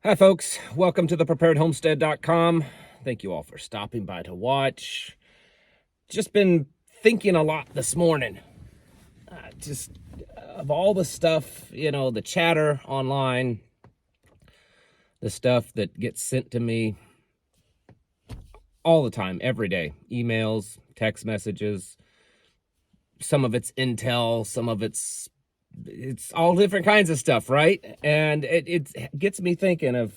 Hi, folks. Welcome to the preparedhomestead.com. Thank you all for stopping by to watch. Just been thinking a lot this morning. Just of all the stuff, the chatter online, the stuff that gets sent to me all the time, every day. Emails, text messages. Some of it's intel, some of it's all different kinds of stuff, right? And it gets me thinking of,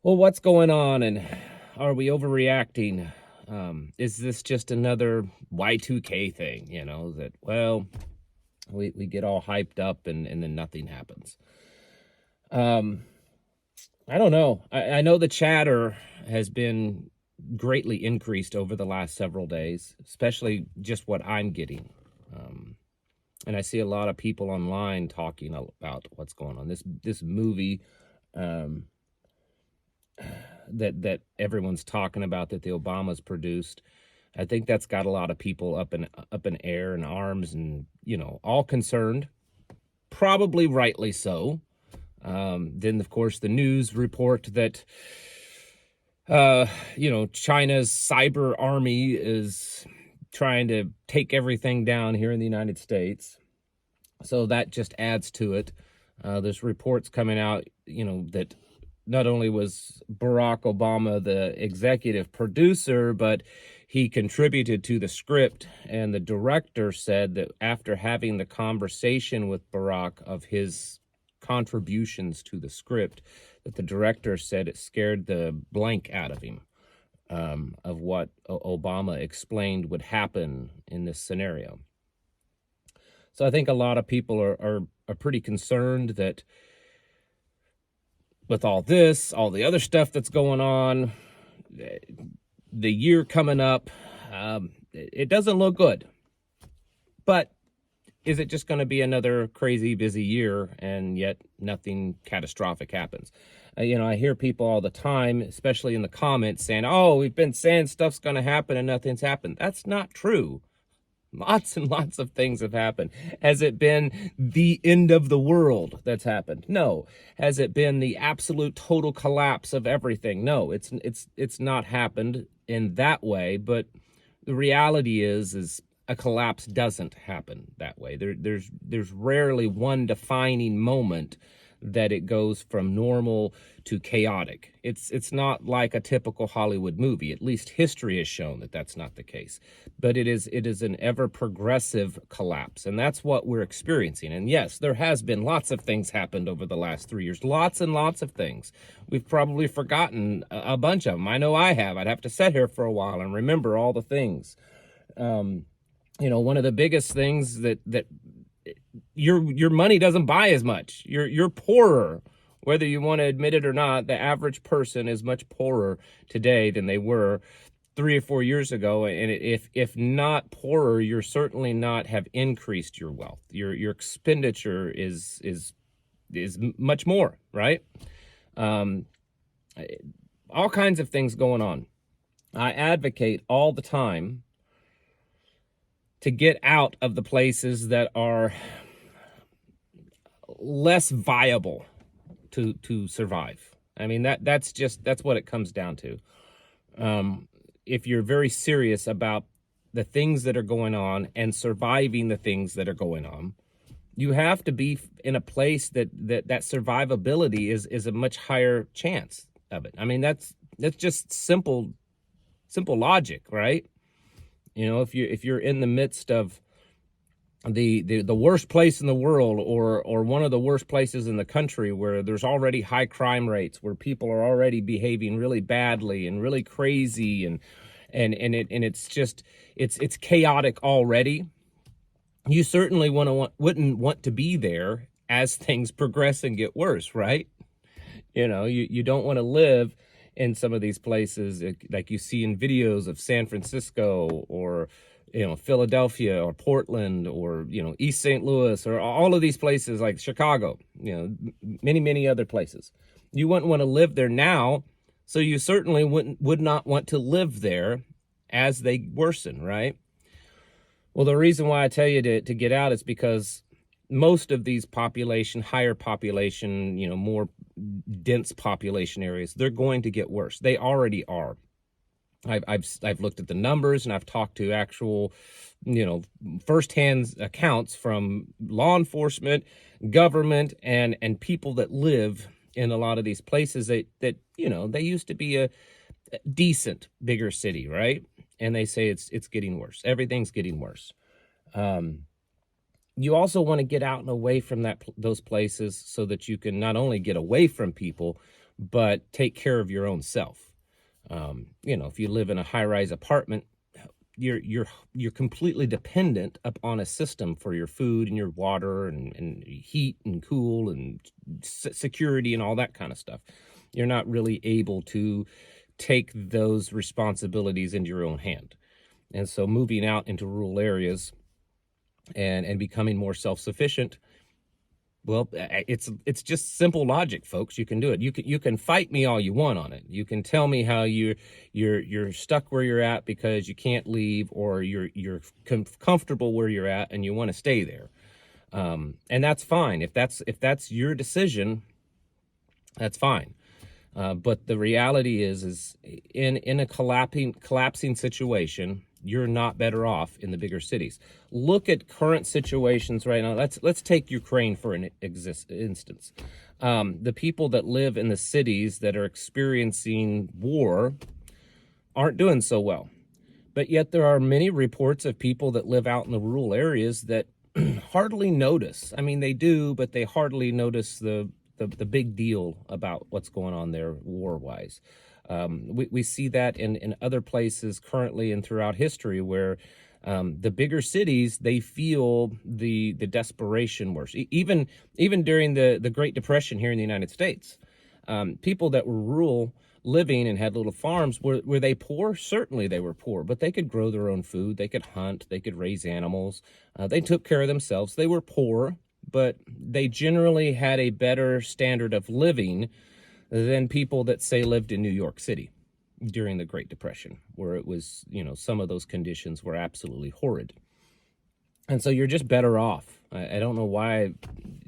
well, what's going on, and are we overreacting? Is this just another Y2K thing, that, well, we get all hyped up and then nothing happens? I don't know. I know the chatter has been greatly increased over the last several days, especially just what I'm getting. And I see a lot of people online talking about what's going on. This movie that everyone's talking about, that the Obamas produced, I think that's got a lot of people up in air and arms, and all concerned, probably rightly so. Then of course the news report that China's cyber army is trying to take everything down here in the United States. So that just adds to it. There's reports coming out, that not only was Barack Obama the executive producer, but he contributed to the script. And the director said that after having the conversation with Barack of his contributions to the script, that the director said it scared the blank out of him. Of what Obama explained would happen in this scenario. So I think a lot of people are pretty concerned that with all this, all the other stuff that's going on, the year coming up, it doesn't look good. But is it just going to be another crazy busy year and yet nothing catastrophic happens? I hear people all the time, especially in the comments, saying, oh, we've been saying stuff's going to happen and nothing's happened. That's not true. Lots and lots of things have happened. Has it been the end of the world that's happened? No. Has it been the absolute total collapse of everything? No, it's not happened in that way. But the reality is a collapse doesn't happen that way. There's rarely one defining moment that it goes from normal to chaotic. It's not like a typical Hollywood movie. At least history has shown that that's not the case. But it is an ever progressive collapse, and that's what we're experiencing. And yes, there has been lots of things happened over the last 3 years. Lots and lots of things. We've probably forgotten a bunch of them. I know I have. I'd have to sit here for a while and remember all the things. One of the biggest things that your money doesn't buy as much. You're poorer, whether you want to admit it or not. The average person is much poorer today than they were 3 or 4 years ago. And if not poorer, you're certainly not have increased your wealth. Your expenditure is much more, right? All kinds of things going on. I advocate all the time to get out of the places that are less viable to survive. I mean, that's what it comes down to. If you're very serious about the things that are going on and surviving the things that are going on, you have to be in a place that survivability is a much higher chance of it. I mean, that's just simple logic, right? If you're in the midst of the worst place in the world, or one of the worst places in the country, where there's already high crime rates, where people are already behaving really badly and really crazy, and it's chaotic already, you certainly wouldn't want to be there as things progress and get worse, right? You don't want to live in some of these places like you see in videos of San Francisco, or Philadelphia, or Portland, or East St. Louis, or all of these places, like Chicago, many other places. You wouldn't want to live there now, so you certainly would not want to live there as they worsen, right? Well, the reason why I tell you to get out is because most of these higher population, more dense population areas, they're going to get worse. They already are. I've looked at the numbers, and I've talked to actual, firsthand accounts from law enforcement, government, and people that live in a lot of these places that they used to be a decent bigger city, right? And they say it's getting worse. Everything's getting worse. You also want to get out and away from those places so that you can not only get away from people, but take care of your own self. If you live in a high-rise apartment, you're completely dependent upon a system for your food and your water and heat and cool and security and all that kind of stuff. You're not really able to take those responsibilities into your own hand. And so moving out into rural areas and becoming more self-sufficient, well, it's just simple logic, folks. You can do it. You can fight me all you want on it. You can tell me how you're stuck where you're at because you can't leave, or you're comfortable where you're at and you want to stay there. And that's fine. If that's your decision, that's fine. But the reality is in a collapsing situation, you're not better off in the bigger cities. Look at current situations right now. Let's take Ukraine for an instance. The people that live in the cities that are experiencing war aren't doing so well. But yet there are many reports of people that live out in the rural areas that hardly notice. I mean, they do, but they hardly notice the big deal about what's going on there war-wise. We see that in other places currently and throughout history where the bigger cities, they feel the desperation worse. Even during the Great Depression here in the United States, people that were rural living and had little farms, were they poor? Certainly they were poor, but they could grow their own food. They could hunt. They could raise animals. They took care of themselves. They were poor, but they generally had a better standard of living than people that, say, lived in New York City during the Great Depression, where it was, some of those conditions were absolutely horrid. And so you're just better off. I don't know why I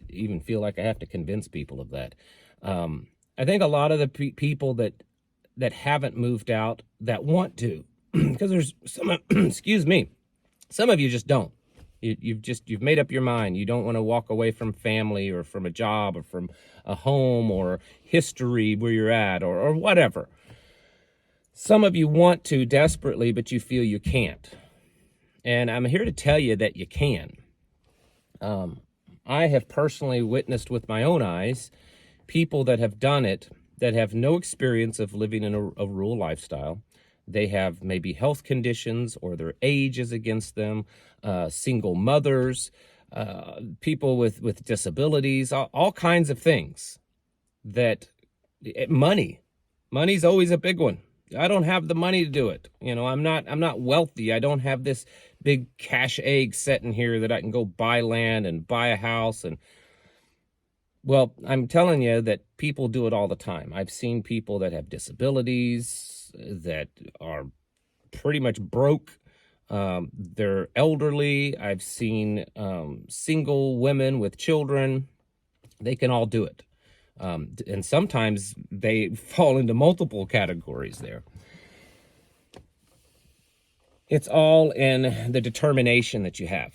even feel like I have to convince people of that. I think a lot of the people that haven't moved out, that want to, because there's some, excuse me, some of you just don't. You've made up your mind. You don't want to walk away from family or from a job or from a home or history where you're at or whatever. Some of you want to desperately, but you feel you can't. And I'm here to tell you that you can. I have personally witnessed with my own eyes people that have done it that have no experience of living in a rural lifestyle. They have maybe health conditions, or their age is against them, single mothers, people with disabilities, all kinds of things. Money's always a big one. I don't have the money to do it. I'm not wealthy. I don't have this big cash egg sitting here that I can go buy land and buy a house. And well, I'm telling you that people do it all the time. I've seen people that have disabilities, that are pretty much broke. They're elderly. I've seen single women with children. They can all do it. And sometimes they fall into multiple categories there. It's all in the determination that you have.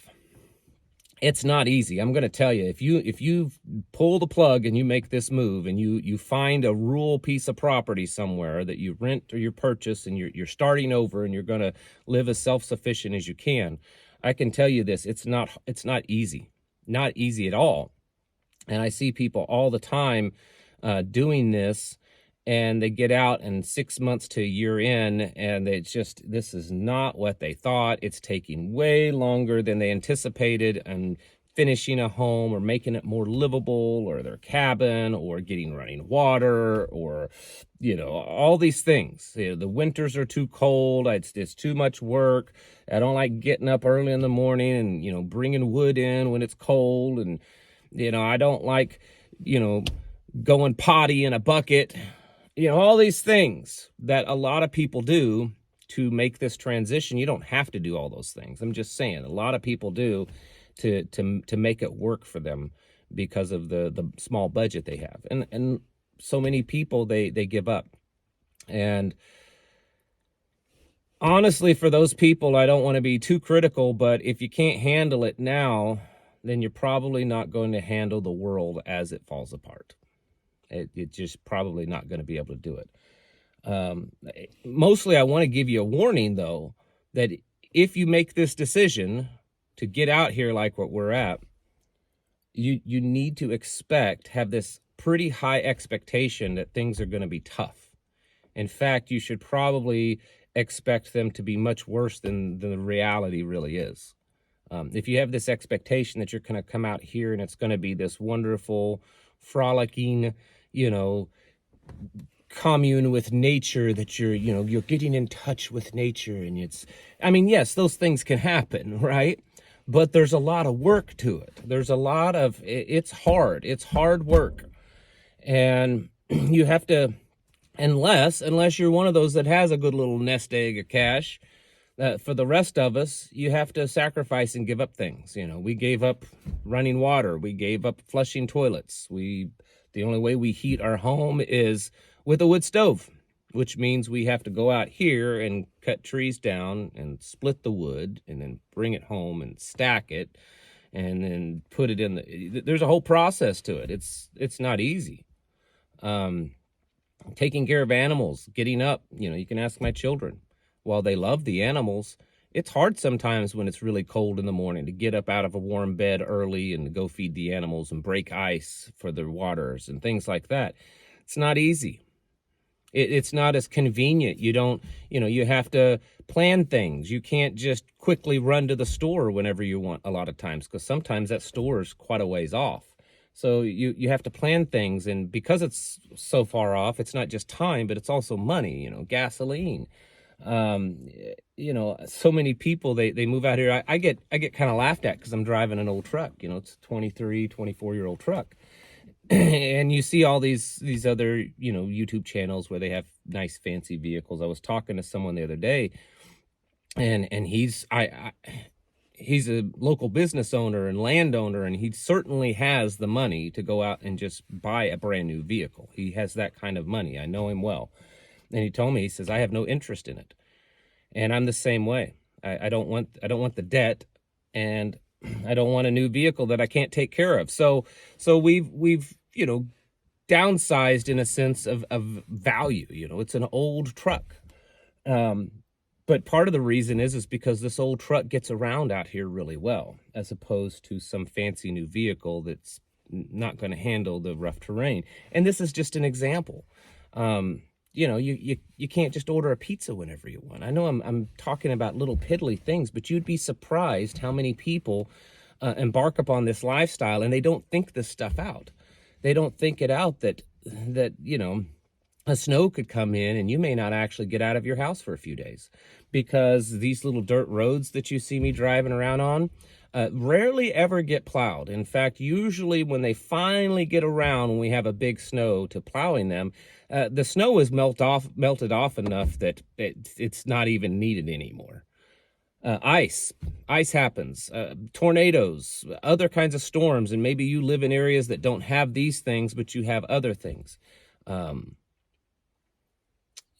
It's not easy. I'm going to tell you, if you pull the plug and you make this move and you find a rural piece of property somewhere that you rent or you purchase, and you're starting over and you're going to live as self-sufficient as you can, I can tell you this, it's not easy. Not easy at all. And I see people all the time doing this, and they get out and 6 months to a year in, and this is not what they thought. It's taking way longer than they anticipated, and finishing a home or making it more livable, or their cabin, or getting running water, or, all these things. The winters are too cold. It's too much work. I don't like getting up early in the morning and, bringing wood in when it's cold. And, I don't like, going potty in a bucket. All these things that a lot of people do to make this transition. You don't have to do all those things. I'm just saying, a lot of people do. to make it work for them because of the small budget they have. And so many people, they give up. And honestly, for those people, I don't want to be too critical, but if you can't handle it now, then you're probably not going to handle the world as it falls apart. It's just probably not going to be able to do it. Mostly, I want to give you a warning, though, that if you make this decision to get out here like what we're at, you need to have this pretty high expectation that things are going to be tough. In fact, you should probably expect them to be much worse than the reality really is. If you have this expectation that you're going to come out here and it's going to be this wonderful, frolicking, commune with nature, that you're getting in touch with nature, and yes, those things can happen, right? But there's a lot of work to it. It's hard work. And you have to, unless you're one of those that has a good little nest egg of cash, for the rest of us, you have to sacrifice and give up things. We gave up running water. We gave up flushing toilets. The only way we heat our home is with a wood stove, which means we have to go out here and cut trees down and split the wood and then bring it home and stack it and then put it in there's a whole process to it. It's not easy. Taking care of animals, getting up, you can ask my children. While they love the animals, it's hard sometimes when it's really cold in the morning to get up out of a warm bed early and go feed the animals and break ice for their waters and things like that. It's not easy. It's not as convenient. You have to plan things. You can't just quickly run to the store whenever you want a lot of times, because sometimes that store is quite a ways off. So you have to plan things, and because it's so far off, it's not just time, but it's also money, gasoline. So many people, they move out here. I get kind of laughed at because I'm driving an old truck. It's a 23, 24-year-old truck. And you see all these other, YouTube channels where they have nice fancy vehicles. I was talking to someone the other day, and he's a local business owner and landowner, and he certainly has the money to go out and just buy a brand new vehicle. He has that kind of money. I know him well. And he told me, he says, I have no interest in it. And I'm the same way. I don't want the debt, and I don't want a new vehicle that I can't take care of. So we've downsized in a sense of value. It's an old truck. But part of the reason is because this old truck gets around out here really well, as opposed to some fancy new vehicle that's not going to handle the rough terrain. And this is just an example. You can't just order a pizza whenever you want. I know I'm talking about little piddly things, but you'd be surprised how many people embark upon this lifestyle and they don't think this stuff out. They don't think it out that a snow could come in and you may not actually get out of your house for a few days, because these little dirt roads that you see me driving around on rarely ever get plowed. In fact, usually when they finally get around, when we have a big snow, to plowing them, the snow is melted off enough that it's not even needed anymore. Ice happens, tornadoes, other kinds of storms, and maybe you live in areas that don't have these things, but you have other things.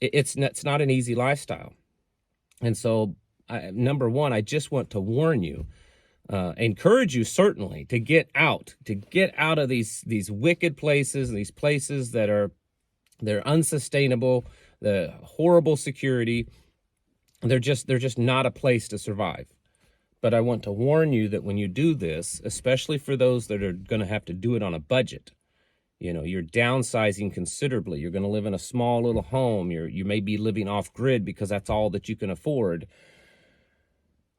It's not an easy lifestyle. And so, number one, I just want to warn you, encourage you certainly to get out of these wicked places, these places they're unsustainable, the horrible security. They're just not a place to survive. But I want to warn you that when you do this, especially for those that are going to have to do it on a budget, you're downsizing considerably. You're going to live in a small little home. You may be living off grid because that's all that you can afford.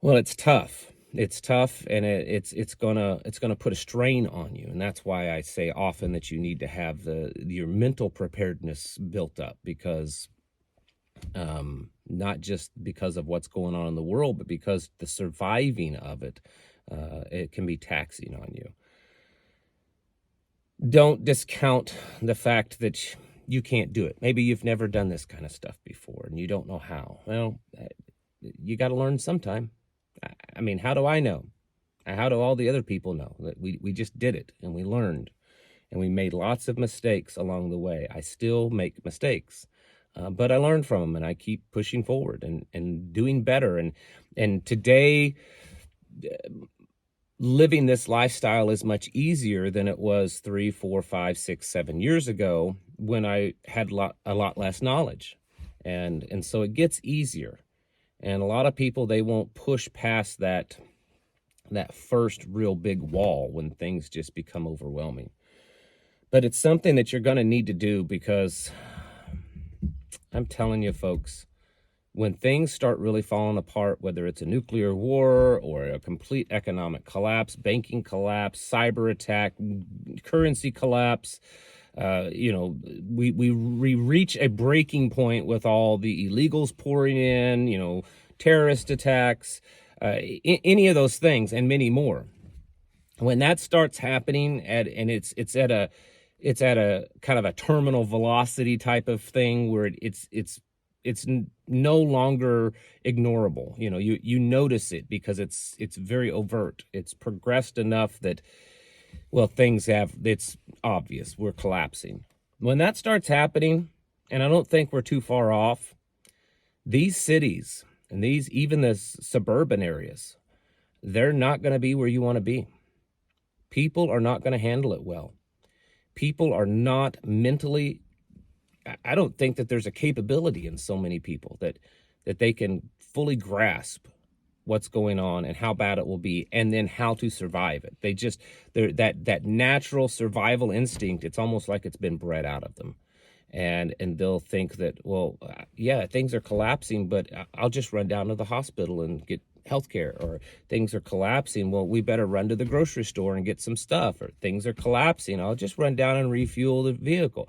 Well, it's tough. It's tough, and it's gonna put a strain on you. And that's why I say often that you need to have your mental preparedness built up, because not just because of what's going on in the world, but because the surviving of it can be taxing on you. Don't discount the fact that you can't do it. Maybe you've never done this kind of stuff before and you don't know how. Well, you got to learn sometime. I mean, how do I know? How do all the other people know that we just did it and we learned and we made lots of mistakes along the way? I still make mistakes, but I learn from them and I keep pushing forward and doing better. And today, living this lifestyle is much easier than it was 3, 4, 5, 6, 7 years ago when I had a lot less knowledge. And so it gets easier. And a lot of people, they won't push past that first real big wall when things just become overwhelming. But it's something that you're going to need to do, because I'm telling you, folks, when things start really falling apart, whether it's a nuclear war or a complete economic collapse, banking collapse, cyber attack, currency collapse, we reach a breaking point with all the illegals pouring in, terrorist attacks, any of those things and many more. When that starts happening and it's at a kind of a terminal velocity type of thing where it's no longer ignorable. You notice it because it's very overt. It's progressed enough that, well, it's obvious we're collapsing. When that starts happening, and I don't think we're too far off, these cities and even the suburban areas, they're not going to be where you want to be. People are not going to handle it well. People are not mentally, I don't think that there's a capability in so many people that they can fully grasp what's going on and how bad it will be, and then how to survive it. That natural survival instinct, it's almost like it's been bred out of them. And they'll think that, well, yeah, things are collapsing, but I'll just run down to the hospital and get healthcare. Or things are collapsing, well, we better run to the grocery store and get some stuff. Or things are collapsing, I'll just run down and refuel the vehicle.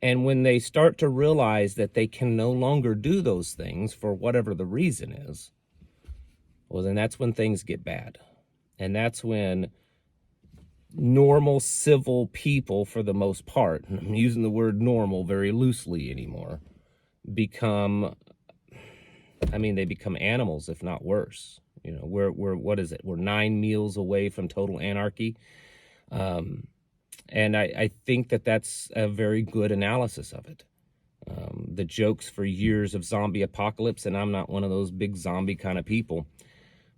And when they start to realize that they can no longer do those things for whatever the reason is, well, then that's when things get bad. And that's when normal civil people, for the most part, and I'm using the word normal very loosely anymore, they become animals, if not worse. We're what is it? We're 9 meals away from total anarchy. And I think that that's a very good analysis of it. The jokes for years of zombie apocalypse, and I'm not one of those big zombie kind of people,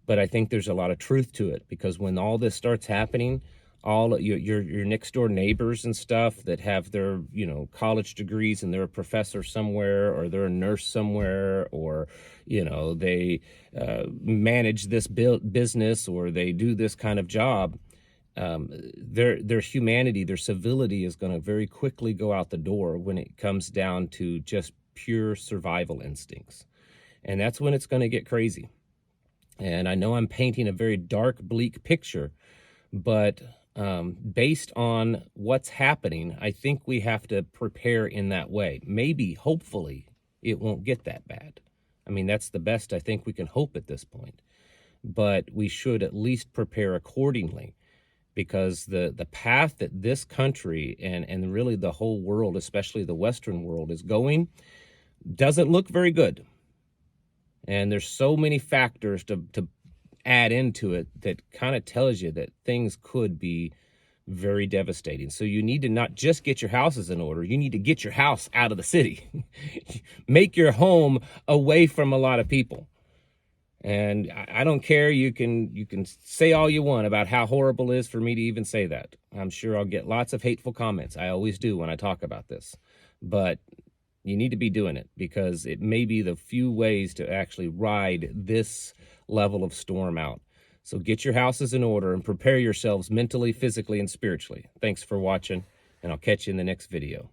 but I think there's a lot of truth to it, because when all this starts happening, all your next door neighbors and stuff that have their college degrees and they're a professor somewhere, or they're a nurse somewhere, or they manage this business, or they do this kind of job, their humanity, their civility is going to very quickly go out the door when it comes down to just pure survival instincts. And that's when it's going to get crazy. And I know I'm painting a very dark, bleak picture, but based on what's happening, I think we have to prepare in that way. Maybe, hopefully, it won't get that bad. I mean, that's the best I think we can hope at this point. But we should at least prepare accordingly, because the path that this country and really the whole world, especially the Western world, is going doesn't look very good. And there's so many factors to add into it that kind of tells you that things could be very devastating. So you need to not just get your houses in order, you need to get your house out of the city. Make your home away from a lot of people. And I don't care, you can say all you want about how horrible it is for me to even say that. I'm sure I'll get lots of hateful comments. I always do when I talk about this. But you need to be doing it, because it may be the few ways to actually ride this level of storm out. So get your houses in order and prepare yourselves mentally, physically, and spiritually. Thanks for watching, and I'll catch you in the next video.